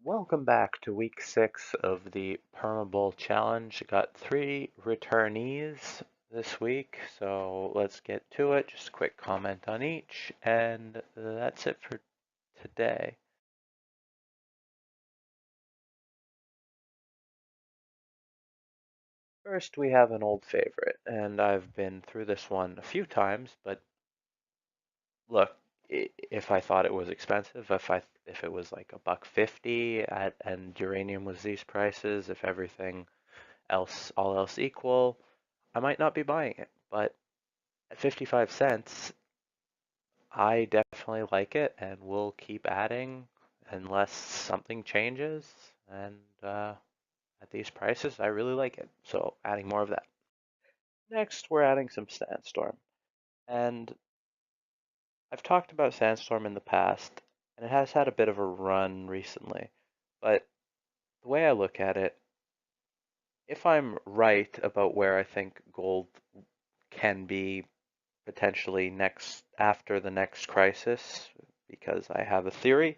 Welcome back to week 6 of the Permabull Challenge. Got 3 returnees this week, so let's get to it. Just a quick comment on each, and that's it for today. First, we have an old favorite, and I've been through this one a few times, but look, if I thought it was expensive, if it was like $1.50 and uranium was these prices, if everything else all else equal, I might not be buying it, but at 55 cents, I definitely like it and will keep adding unless something changes. And at these prices, I really like it. So adding more of that. Next, we're adding some Sandstorm. And I've talked about Sandstorm in the past, and it has had a bit of a run recently. But the way I look at it, if I'm right about where I think gold can be potentially next after the next crisis, because I have a theory,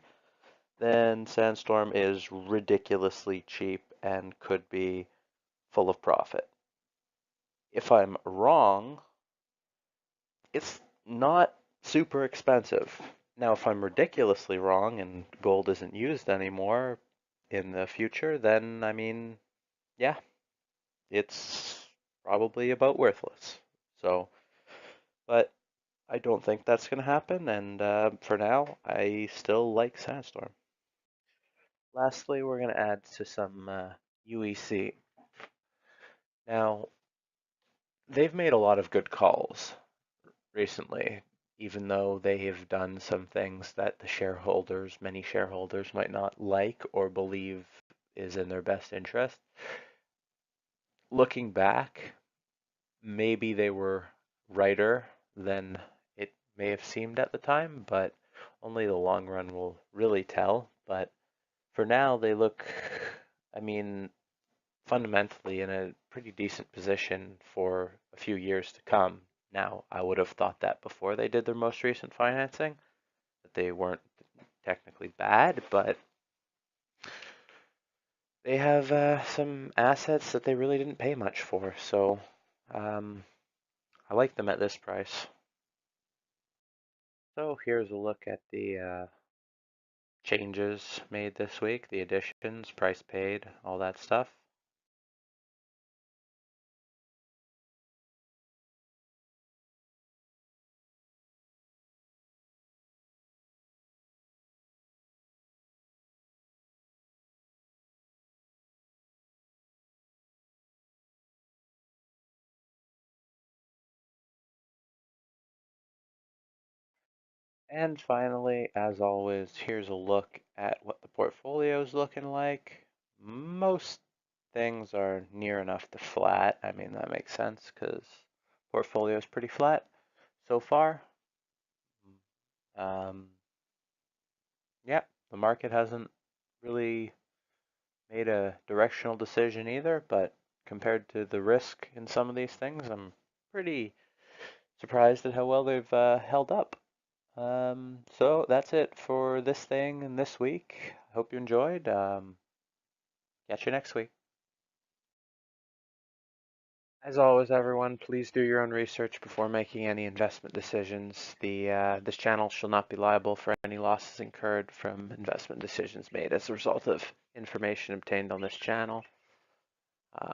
then Sandstorm is ridiculously cheap and could be full of profit. If I'm wrong, it's not super expensive. Now, if I'm ridiculously wrong and gold isn't used anymore in the future, then I mean, yeah, it's probably about worthless. So, but I don't think that's going to happen, and for now, I still like Sandstorm. Lastly, we're going to add to some UEC. Now, they've made a lot of good calls recently, even though they have done some things that the shareholders, many shareholders, might not like or believe is in their best interest. Looking back, maybe they were righter than it may have seemed at the time, but only the long run will really tell. But for now, they look, I mean, fundamentally in a pretty decent position for a few years to come. Now, I would have thought that before they did their most recent financing, that they weren't technically bad, but they have some assets that they really didn't pay much for. So um, I like them at this price. So here's a look at the changes made this week, the additions, price paid, all that stuff. And finally, as always, here's a look at what the portfolio is looking like. Most things are near enough to flat. I mean, that makes sense because portfolio is pretty flat so far. Um, yeah, the market hasn't really made a directional decision either, but compared to the risk in some of these things, I'm pretty surprised at how well they've held up. So that's it for this thing and this week. Hope you enjoyed. Catch you next week. As always, everyone, please do your own research before making any investment decisions. This channel shall not be liable for any losses incurred from investment decisions made as a result of information obtained on this channel. Um,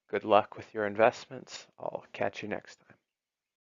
good luck with your investments. I'll catch you next time.